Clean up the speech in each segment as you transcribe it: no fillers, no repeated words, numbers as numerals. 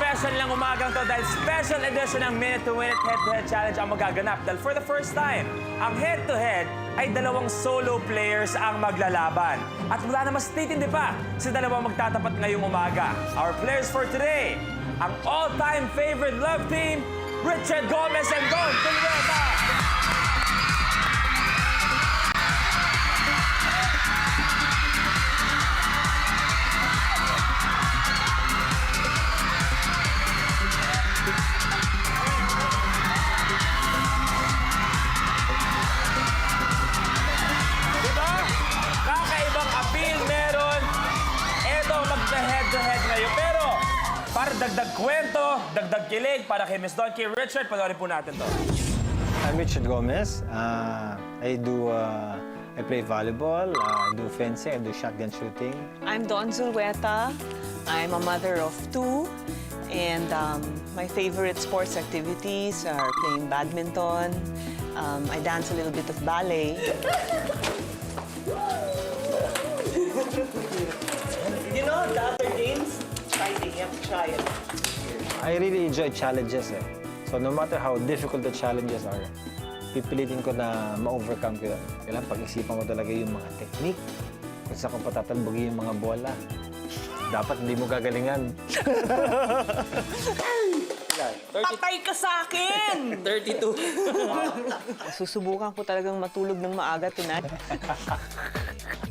special ng umagang to dahil special edition ng Minute to Win It Head-to-Head Challenge ang magaganap. Dahil for the first time, ang head-to-head ay dalawang solo players ang maglalaban. At wala na mas titindi pa sa dalawang magtatapat ngayong umaga. Our players for today, ang all-time favorite love team, Richard Gomez and Don Zulueta. Head-to-head ngayon. Pero, para dagdag kwento, dagdag kilig, para kay Miss Don, kay Richard, panoorin po natin to. I'm Richard Gomez. I play volleyball, I do fencing, I do shotgun shooting. I'm Don Zulueta. I'm a mother of two. And my favorite sports activities are playing badminton. I dance a little bit of ballet. You know, the other games, fighting, you have to try it. I really enjoy challenges. So no matter how difficult the challenges are, pipilitin ko na ma-overcome ko yun. Kailangan pag-isipan mo talaga yung mga technique, kung saan kung patatalbogin yung mga bola. Dapat hindi mo gagalingan. Patay ka sa akin! 32. Susubukan ko talagang matulog ng maaga tonight.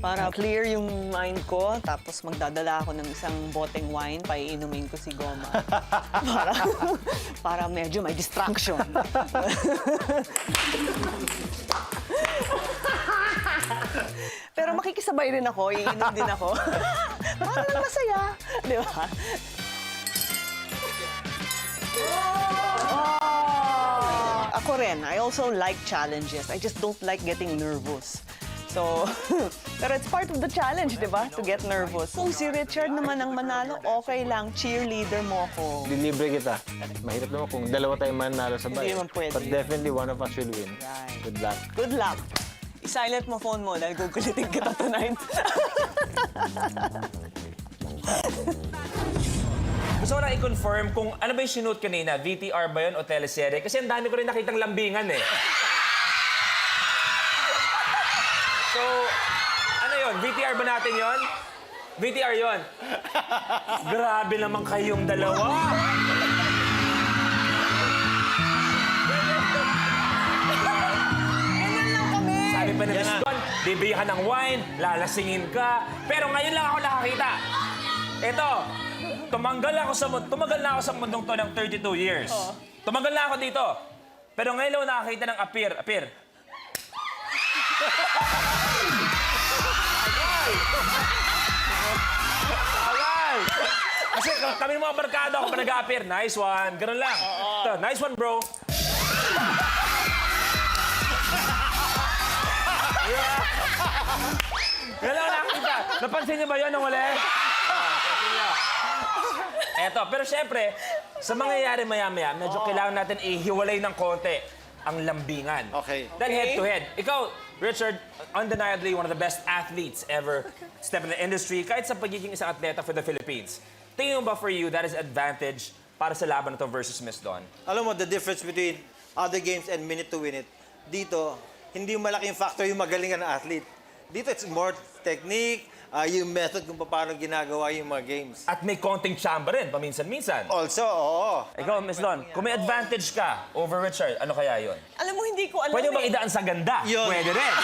Para clear yung mind ko, tapos magdadala ako ng isang boteng wine, paiinumin ko si Goma. para medyo may distraction. Pero makikisabay rin ako, iinom din ako. Para masaya, di ba? Ako rin, I also like challenges. I just don't like getting nervous. So, pero it's part of the challenge, di ba? To get nervous. Kung si Richard naman ang manalo, okay lang. Cheerleader mo ako. Lilibre kita. Mahirap naman kung dalawa tayong manalo sabay. Hindi naman pwede. But definitely one of us will win. Right. Good luck. Good luck. I-silent mo phone mo dahil gugulitin kita tonight. Gusto ko na i-confirm kung ano ba yung sinuot kanina, VTR ba yun o teleserye? Kasi ang dami ko rin nakitang lambingan eh. So, ano yun? VTR ba natin yun? VTR yun. Grabe naman kayong dalawa. Ganyan lang kami. Sabi pa ni Miss Don, bibigyan ka ng wine, lalasingin ka. Pero ngayon lang ako nakakita. Ito, tumagal na ako sa mundong to ng 32 years. Tumagal na ako dito. Pero ngayon lang ako nakakita ng appear. Agal! Kasi kami ng mga barkada ako pa nag-appear. Nice one. Ganun lang. Ito, nice one, bro. Ganun lang nakakita. Napansin niyo ba yun nung uli? Eto, pero syempre, sa mangyayari maya-maya, medyo kailangan natin ihiwalay ng konti ang lambingan. Okay. Then head-to-head. Ikaw, Richard, undeniably one of the best athletes ever step in the industry, kahit sa pagiging isang atleta for the Philippines. Tingin mo ba for you, that is advantage para sa laban na to versus Miss Don? Alam mo, the difference between other games and Minute to Win It, dito, hindi malaking factor yung magaling na athlete. Dito, it's more technique, yung method kung paano ginagawa yung mga games. At may konting chamba rin, paminsan-minsan. Also, oo. Ikaw, Miss Don, kung may advantage ka over Richard, ano kaya yun? Alam mo, hindi ko alam Pwede bang idaan sa ganda? Yun. Pwede rin.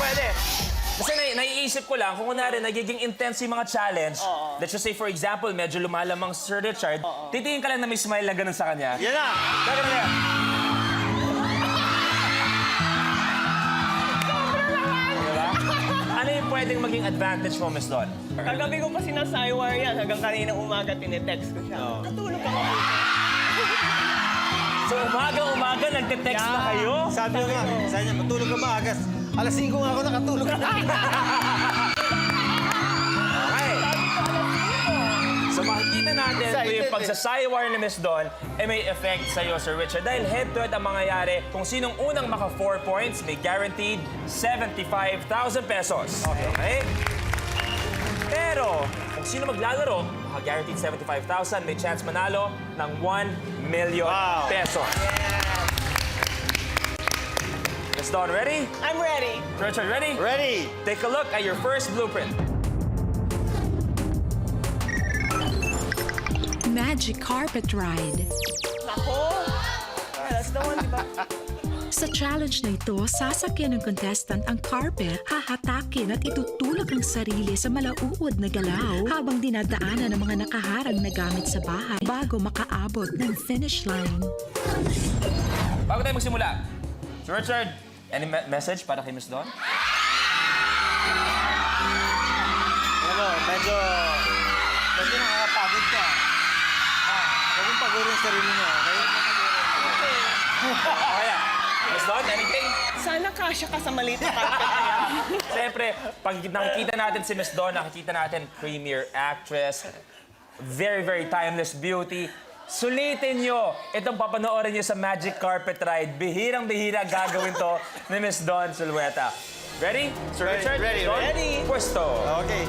Pwede. Kasi naiisip ko lang, kung kunwari nagiging intense yung mga challenge, let's just say for example, medyo lumalamang Sir Richard, titingin ka lang na may smile na ganun sa kanya. Yan na! Gagano na yan. Diba? Ano yung pwedeng maging advantage mo, Miss Don? Kagabi ko pa sinasaywar yan. Hanggang kaninang umaga, tinetext ko siya. Natulog ako. So umaga-umaga, nagte-text na kayo? Sabi niya, matulog ka maagas. Alas 5 nga ako nakatulog. Okay. sa Saywar ni Miss Dawn, may effect sa'yo, Sir Richard. Dahil head-to-head ang mangyayari, kung sinong unang maka 4 points, may guaranteed 75,000 pesos. Okay? Pero, kung sino maglalaro, maka-guaranteed 75,000, may chance manalo ng 1 million pesos. Miss Dawn, ready? I'm ready. Richard, ready? Ready? Take a look at your first blueprint. Magic Carpet Ride. Ako. That's the one, diba? Sa challenge na ito, sasakyan ng contestant ang carpet, hahatakin at itutulak ang sarili sa malauod na galaw habang dinadaanan ng mga nakaharang na gamit sa bahay bago makaabot ng finish line. Bago tayo magsimula, Sir Richard, any message para kay Miss Dawn? Ano, medyo nakakapagod ka. Huwag mong pagurin yung sarili mo, okay? Okay. Miss Dawn, anything? Sana kasya ka sa maliit na carpet na yan. Siyempre, pag nakikita natin si Miss Dawn, nakikita natin premier actress, very, very timeless beauty. Sulitin nyo itong papanoorin nyo sa Magic Carpet Ride. Bihirang-bihira gagawin to ni Miss Dawn Zulueta. Ready? Sir Ready, Richard? ready, Dawn? ready. Pwesto. Okay.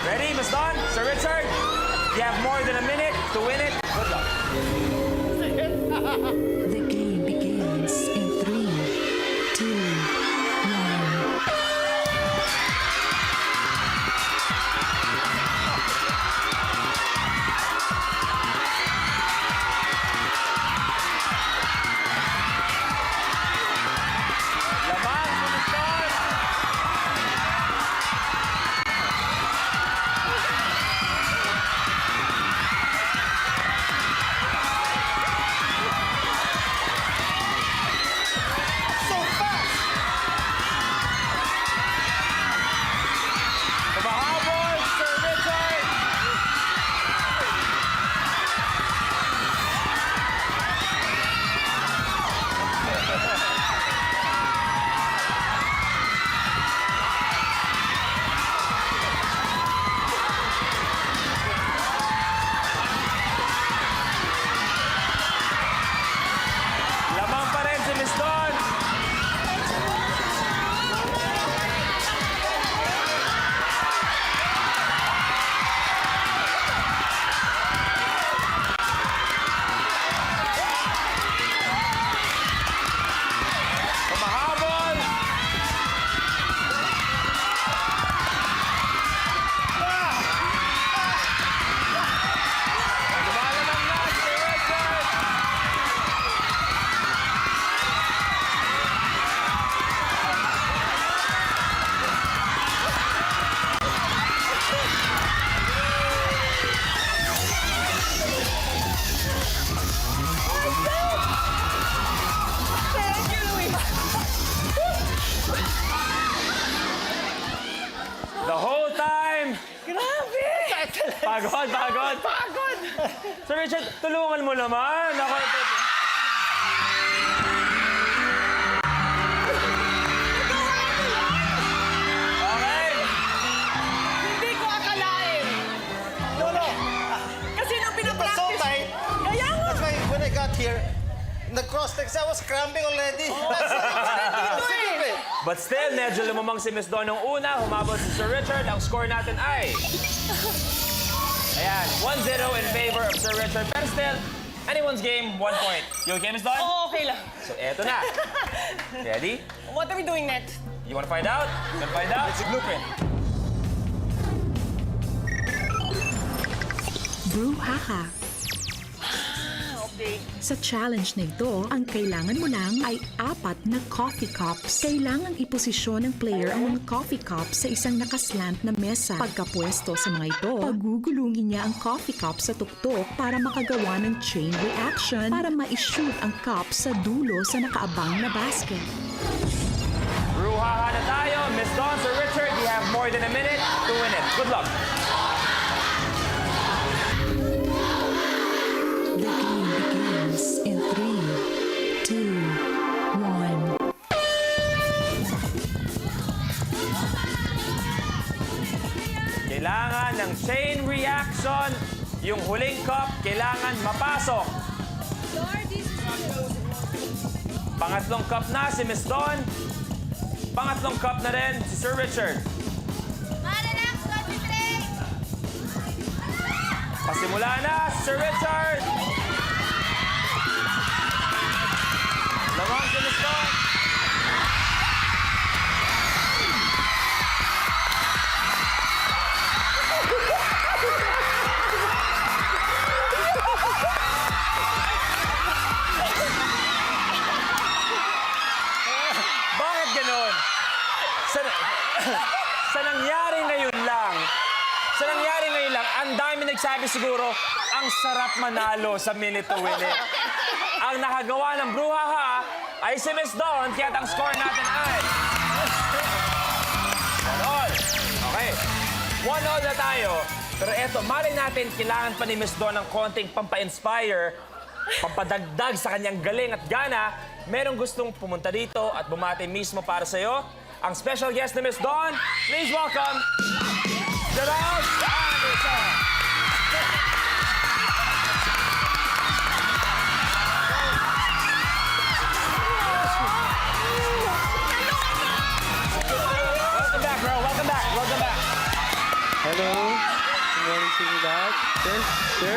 Ready, Miss Dawn? Sir Richard? You have more than a minute to win it. Good luck. The game begins in 3, 2, 1. Lamang si Miss Dawn. Kumahabol, Sir Richard. Lamang pa rin si Miss Dawn. Kumahabol. Lumalamang na si Richard. Thank you, Louie. The whole time. Grabe! Pagod, pagod. Pagod! Sir Richard, tulungan mo naman. Ako, okay. Hindi ko akalain. No. Kasi nung It was so pinapractice... tight. Kaya nga! That's why when I got here, nag-cross-text, I was cramping already. That's it. But still, medyo lumamang si Miss Dawn nung una. Humabot si Sir Richard. Ang score natin ay... Ayan, 1-0 in favor of Sir Richard. Pero still, anyone's game, 1 point. You okay, Miss Dawn? Oo, okay lang. So, eto na. Ready? What are we doing next? You wanna find out? You wanna find out? It's a blueprint. Brouhaha. Okay. Sa challenge na ito, ang kailangan mo lang ay 4 na coffee cups. Kailangan iposisyon ng player ang mga coffee cups sa isang nakaslant na mesa. Pagkapwesto sa mga ito, pagugulungin niya ang coffee cup sa tuktok para makagawa ng chain reaction para ma-shoot ang cup sa dulo sa nakaabang na basket. Brouhaha na tayo. Miss Dawn, Sir Richard, you have more than a minute to win it. Good luck. The game begins in 3, 2, 1. ng chain reaction. Yung huling cup, kailangan mapasok. Pangatlong cup na si Miss Dawn. Pangatlong cup na rin si Sir Richard. Pasimula na si Sir Richard. Lamang si Miss Dawn. Bakit ganun? Sa nangyari ngayon lang, ang dami nagsabi siguro, ang sarap manalo sa minute to win it. Ang nakagawa ng bruhaha ay si Miss Dawn, kaya ang score natin ay 1-all. Okay, 1-all na tayo. Pero eto, malay natin, kailangan pa ni Miss Dawn ng konting pampa-inspire, pampadagdag sa kanyang galing at gana. Merong gustong pumunta dito at bumati mismo para sa'yo. Ang special guest ni Miss Dawn, please welcome Gerald Anderson. Welcome back, bro. Welcome back. Welcome back. Hello. Good morning to you lahat. Sir?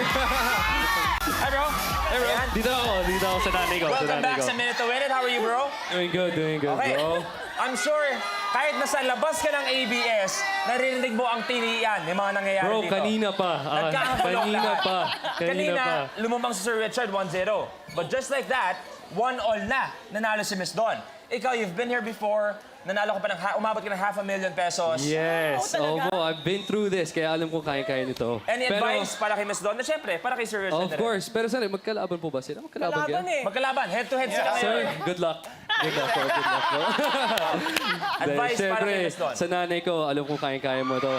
Hi, bro. Hey, bro. Dito ako sa nanay ko. Welcome back sa Minute to Win It. How are you, bro? Doing good, Okay. bro. I'm sure kahit nasa labas ka ng ABS, naririnig mo ang tinian ng mga nangyayari Bro, dito. kanina pa. Nagkakakulong Kanina lahat. pa. Kanina, lumabang si Sir Richard 1-0. But just like that, 1-all na, nanalo si Miss Dawn. Ikaw, you've been here before, nanalo ka pa ng, umabot ka ng $500,000. Yes. talaga? I've been through this, kaya alam ko kaya nito. Any advice para kay Miss Dawn? Na syempre, para kay Sir Richard Of na rin. course. Pero sana, magkalaban po ba sila? Magkalaban Kalaban kayo? eh. Magkalaban, head-to-head sila Sir, ngayon. good luck. Good luck po. Good luck po. Advice para Siyempre, kay Miss Dawn. sa nanay ko, alam ko kaya mo to.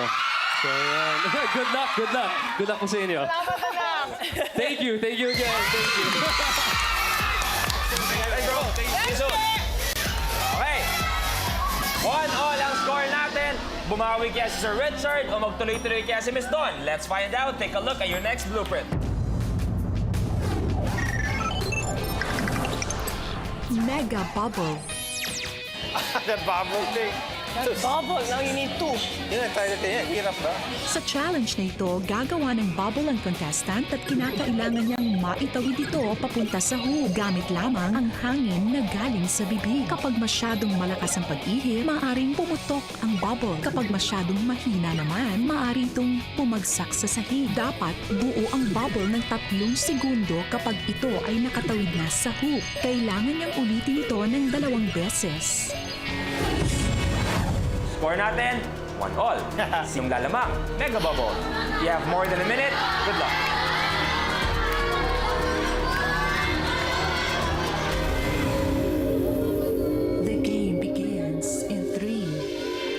So, yan. Good luck, good luck. Good luck po sa inyo. Thank you again. Thank you. Hey, bro. See you soon. Okay. 1-all ang score natin. Bumawi kaya si Sir Richard o magtuloy-tuloy kaya si Miss Dawn. Let's find out. Take a look at your next blueprint. Mega Bubble. That bubble thing. Bubble, now you need 2. Yun ang tayo natin yan. Hirap ba? Sa challenge na ito, gagawa ng bubble ang contestant at kinakailangan niyang maitawid ito papunta sa hoop. Gamit lamang ang hangin na galing sa bibig. Kapag masyadong malakas ang pag-ihip, maaaring pumutok ang bubble. Kapag masyadong mahina naman, maaari itong pumagsak sa sahig. Dapat buo ang bubble ng 3 segundo kapag ito ay nakatawid na sa hoop. Kailangan niyang ulitin ito ng 2 beses. Score natin, 1-all. Yung lalamang, Mega Bubble. You have more than a minute. Good luck. The game begins in 3,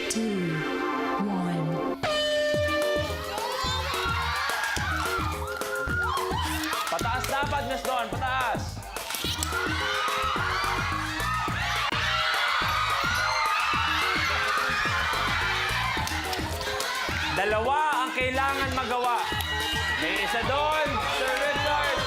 2, 1. Pataas dapat, Miss Dawn. Pataas. Dalawa ang kailangan magawa. May isa doon, Sir Richard.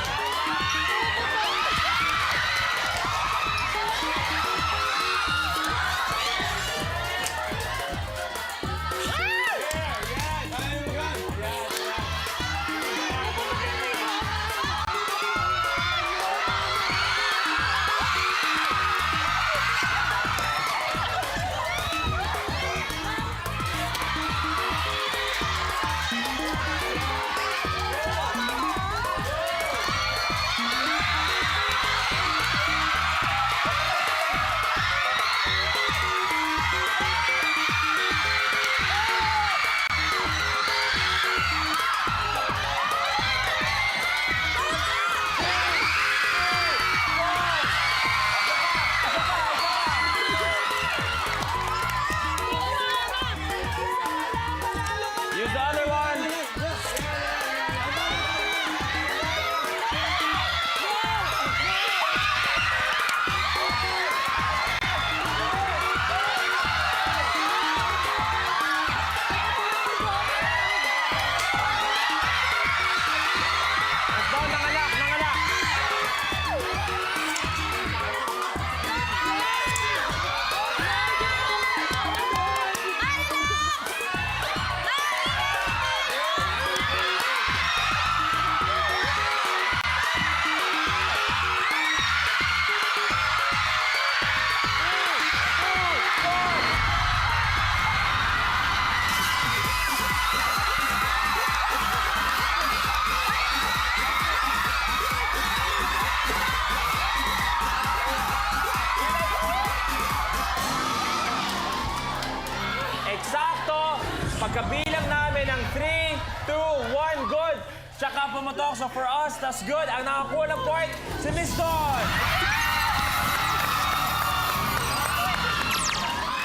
Pagkabilang namin ng 3, 2, 1, good. Tsaka pumutok. So for us, that's good. Ang nakakuha ng point, si Miss Dawn.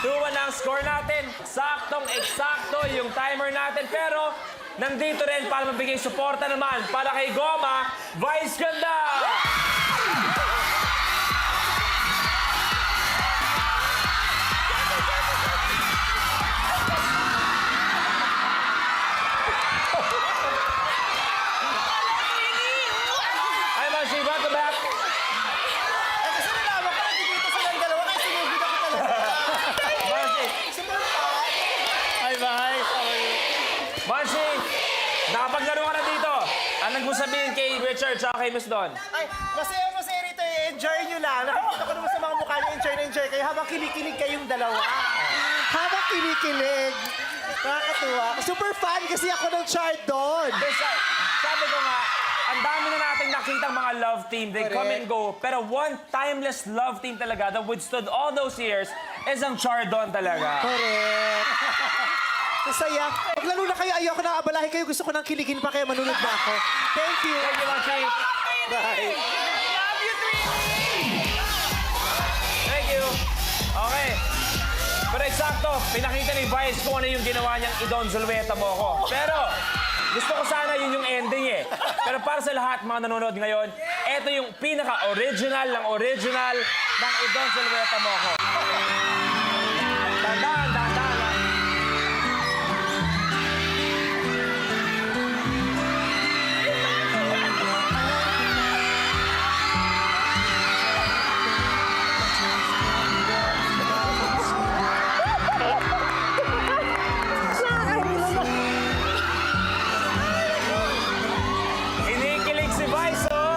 2-1 ang score natin. Saktong-eksakto yung timer natin. Pero nandito rin para mabigay suporta naman para kay Goma, Vice Ganda! Hi, Mansi. Welcome back. Kasi nalaman ko, nandito silang dalawa, kaya sinugod ako talaga. Mansi. Hi, bye. How are you? Mansi, nakapaglaro ka na dito. Anong gusto sabihin kay Richard at kay Miss Dawn? Ay, masaya rito eh. Enjoy nyo lang. Nakikita ko naman sa mga mukha nyo, enjoy na enjoy kayo habang kinikilig kayong dalawa. Habang kinikilig. Nakakatuwa. Super fan kasi ako ng chart doon. Sabi ko nga, ang dami na natin nakitang mga love team. They come and go. Pero one timeless love team talaga that withstood all those years is ang Chardon talaga. Correct. Masaya. Maglaro na kayo. Ayoko na abalahin kayo. Gusto ko nang kiligin pa kaya manunod na ako. Thank you. Thank you, Mansi. Bye. Thank you. Okay. Pero eksakto, pinakita ni Vice kung ano yung ginawa niyang Idon Zulueta mo ko. Pero, gusto ko sana yun yung ending eh. Pero para sa lahat mga nanonood ngayon, ito yung pinaka-original ng Idon Zulueta mo ko. Dandan, dandan. Kinikilig si Vice, oh.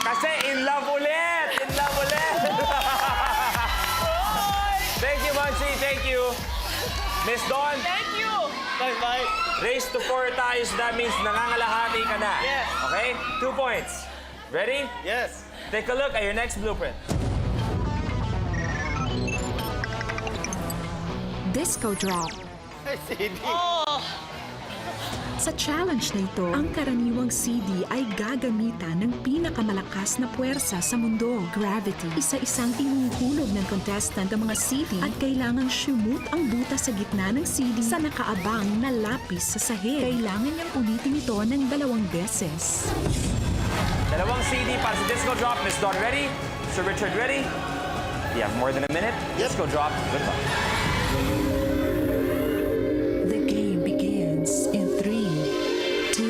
Kasi in love ulit. In love ulit. Thank you, Mansi. Thank you. Miss Dawn. Thank you! Bye-bye. Race to 4 tayo, so that means nangangalahati ka na. Yes. Okay? 2 points. Ready? Yes. Take a look at your next blueprint. Disco Drop. Ay, CD. Sa challenge na ito, ang karaniwang CD ay gagamitan ng pinakamalakas na puwersa sa mundo, gravity. Isa-isang ihuhulog ng contestant ang mga CD at kailangang shoot ang butas sa gitna ng CD sa nakaabang na lapis sa sahig. Kailangan niyang ulitin ito ng 2 beses. Dalawang CD para sa Disco Drop. Miss Dawn, ready? Sir Richard, ready? You have more than a minute. Disco Drop. Good luck. The game begins in 3, 2,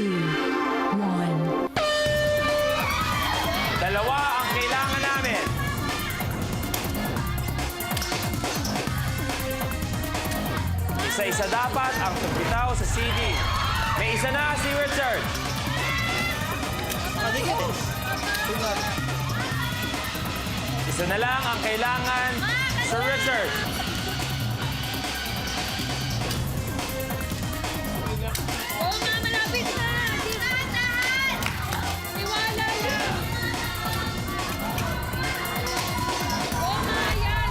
1. Dalawa ang kailangan namin. Isa-isa dapat ang tumpitaw sa CD. May isa na si Richard. Isa na lang ang kailangan sa Richard. Oo nga, malapit na! Tingnan! Iwala lang! Oo nga, yan!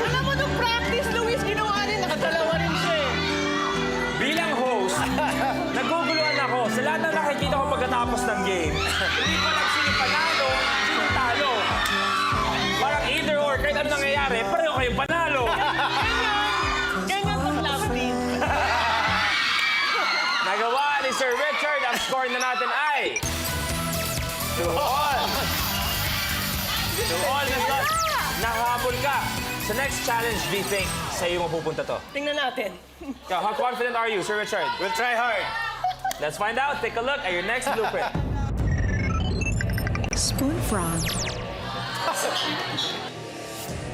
Alam mo, nung practice, Luis, ginawa rin. Nakadalawa rin siya eh. Bilang host, naguguluhan ako sa lahat ng nakikita ko pagkatapos ng game. Hindi ko alam sino panalo, sino talo. Parang either or, kahit ano nangyayari, pareho kayong panalo. Ganyan pag love team. Nagawa ni Sir Richard, ang score na natin ay 2 all. 2 all, Miss Dawn. Nakahabol ka. Sa next challenge, do you think sa'yo mapupunta to? Tingnan natin. How confident are you, Sir Richard? We'll try hard. Let's find out. Take a look at your next blueprint. Spoon Frog.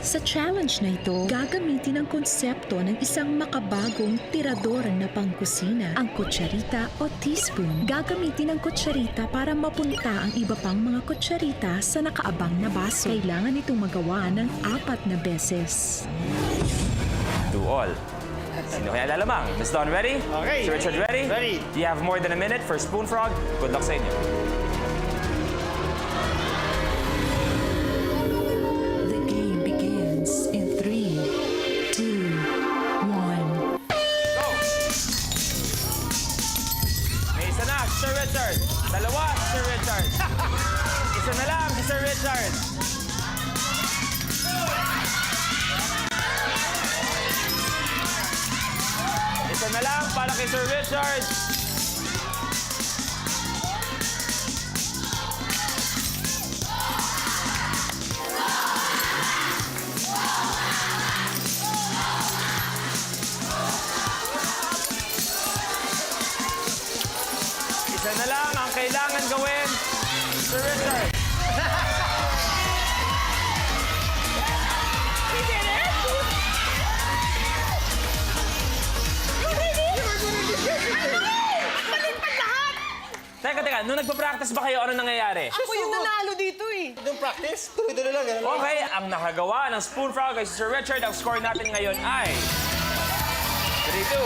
Sa challenge na ito, gagamitin ang konsepto ng isang makabagong tirador na pangkusina, ang kutsarita o teaspoon. Gagamitin ang kutsarita para mapunta ang iba pang mga kutsarita sa nakaabang na baso. Kailangan itong magawa ng 4 na beses. 2 all. Sino kaya lalamang? Miss Dawn, ready? Okay. Sir Richard, ready? Ready. Do you have more than a minute for Spoon Frog? Good luck sa inyo. The game begins in 3, 2, 1. Go! May isa na, Sir Richard. Dalawa, Sir Richard. Isa na lang, si Sir Richard. Isa na lang para kay Sir Richard. Isa na lang ang kailangan gawin, Sir Richard. Teka, nung nagpa-practice ba kayo, ano nangyayari? Ako yung nanalo dito eh. Don't practice. Tuloy-tuloy lang. Ganun lang. Okay, ang nakagawa ng Spoon Frog ay si Sir Richard. Ang score natin ngayon ay 3-2.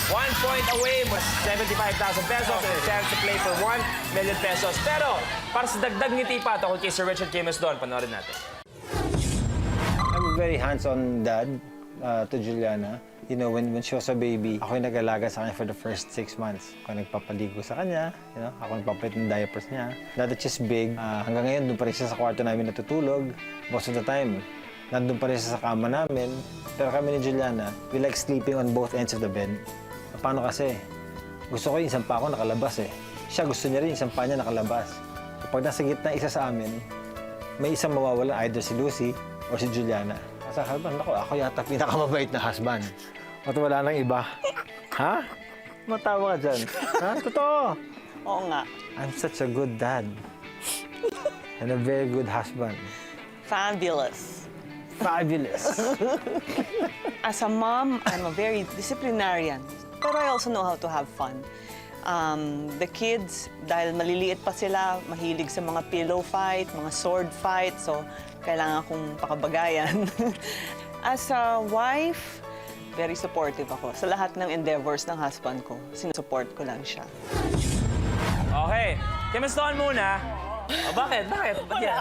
1 point away with 75,000 pesos and a chance to play for 1 million pesos. Pero, para sa dagdag ngiti pa tungkol kay Sir Richard James doon, panoorin natin. I'm a very hands-on dad to Juliana. You know, when she was a baby, ako yung nag-alaga sa kanya for the first 6 months. Ako yung nagpapaligo sa kanya, you know, ako yung nagpapalit ng diapers niya. Now that she's big, hanggang ngayon, doon pa rin siya sa kwarto namin natutulog. Most of the time, nandun pa rin siya sa kama namin. Pero kami ni Juliana, we like sleeping on both ends of the bed. Paano kasi? Gusto ko yung isang pa ako nakalabas eh. Siya gusto niya rin yung isang pa niya nakalabas. Kapag nasa gitna isa sa amin, may isang mawawala, either si Lucy or si Juliana. Sa husband, ako yata pinakamabait na husband. At wala nang iba. Ha? Matawa ka dyan. Ha? Totoo. Oo nga. I'm such a good dad. And a very good husband. Fabulous. Fabulous. As a mom, I'm a very disciplinarian. Pero I also know how to have fun. The kids, dahil maliliit pa sila, mahilig sa mga pillow fight, mga sword fight, so kailangan kong pakabagayan. As a wife, very supportive ako. Sa lahat ng endeavors ng husband ko, sinusupport ko lang siya. Okay, kay Miss Dawn muna. Oh, bakit? Ba't yan?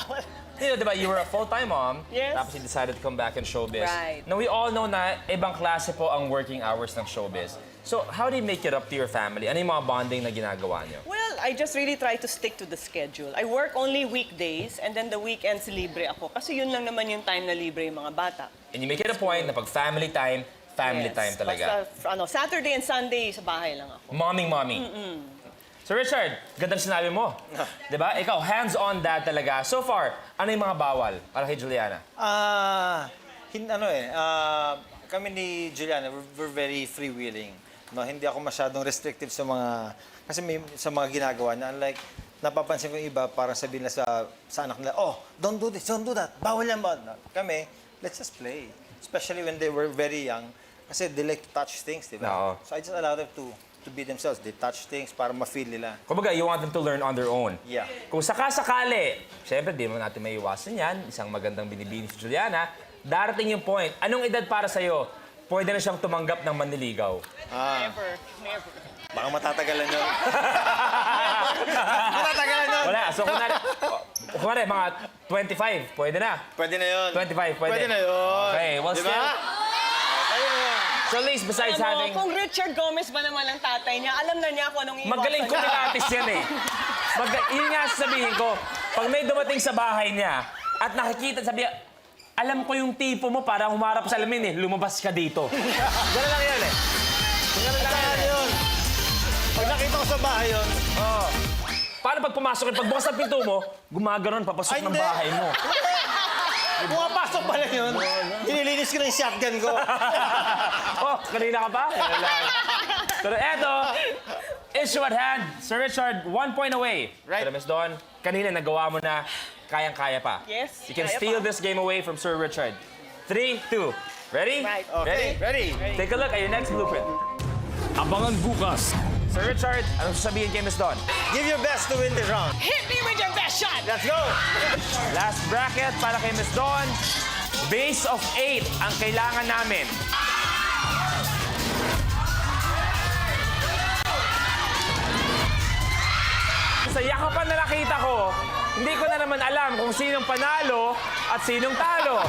You know, diba, you were a full-time mom, Yes. tapos you decided to come back in showbiz. Right. Now, we all know na ibang klase po ang working hours ng showbiz. So, how do you make it up to your family? Ano yung mga bonding na ginagawa niyo? Well, I just really try to stick to the schedule. I work only weekdays and then the weekends libre ako. Kasi yun lang naman yung time na libre yung mga bata. And you make it a point na pag family time Yes. talaga. Basta, Saturday and Sunday, sa bahay lang ako. Mommy. So Richard, gandang sinabi mo. Diba? Ikaw, hands-on dad talaga. So far, ano yung mga bawal para kay Juliana? Kami ni Juliana, we're very freewheeling. No, hindi ako masyadong restrictive sa mga sa mga ginagawa niya. Unlike napapansin ko yung iba para sabihin na sa anak nila, oh, don't do this, don't do that. Bawal yan ba? No, kami, let's just play. Especially when they were very young. Kasi they like to touch things, di ba? Oo. So I just allow them to be themselves. They touch things para ma-feel nila. Kumbaga, you want them to learn on their own. Yeah. Kung sakasakali, syempre, di mo natin may iwasan yan. Isang magandang binibini si Juliana. Darating yung point. Anong edad para sa'yo? Pwede na siyang tumanggap ng manliligaw. Never. Baka matatagalan yun. matatagalan yun. Wala. So, kunwari, mga 25, pwede na. Pwede na yun. 25, pwede. Pwede na yun. Okay, well, Di still, ba? Pwede na yun. so at least besides Alam mo, having... kung Richard Gomez ba naman ang tatay niya, alam na niya kung anong iwasan Magaling niya. kumilatis yan eh. Yun nga sasabihin ko, pag may dumating sa bahay niya at nakikita, sabi niya, alam ko yung tipo mo para humarap sa alamin eh, lumabas ka dito. Ganun lang yan eh. Ganun lang yan eh. Yun. Pag nakita ko sa bahay yun, Oo. Paano pag pumasok yun? Pagbukas ng pinto mo, gumaganon, papasok Ay, ng hindi. bahay mo. pumapasok pala yun. Nililinis ko na yung shotgun ko. Oh, kanina ka pa? Ganun lang. Pero eto, issue at hand. Sir Richard, 1 point away. Right. Pero Miss Dawn, kanina nagawa mo na kayang-kaya pa. Yes, You can kaya steal pa. this game away from Sir Richard. 3, 2. Ready? Right. Ready? Ready? Take a look at your next blueprint. Abangan bukas. Sir Richard, anong sasabihin kay Miss Dawn? Give your best to win this round. Hit me with your best shot! Let's go! Last bracket para kay Miss Dawn. Base of 8 ang kailangan namin. sa yakapan na nakita ko, hindi ko na naman alam kung sinong panalo at sinong talo.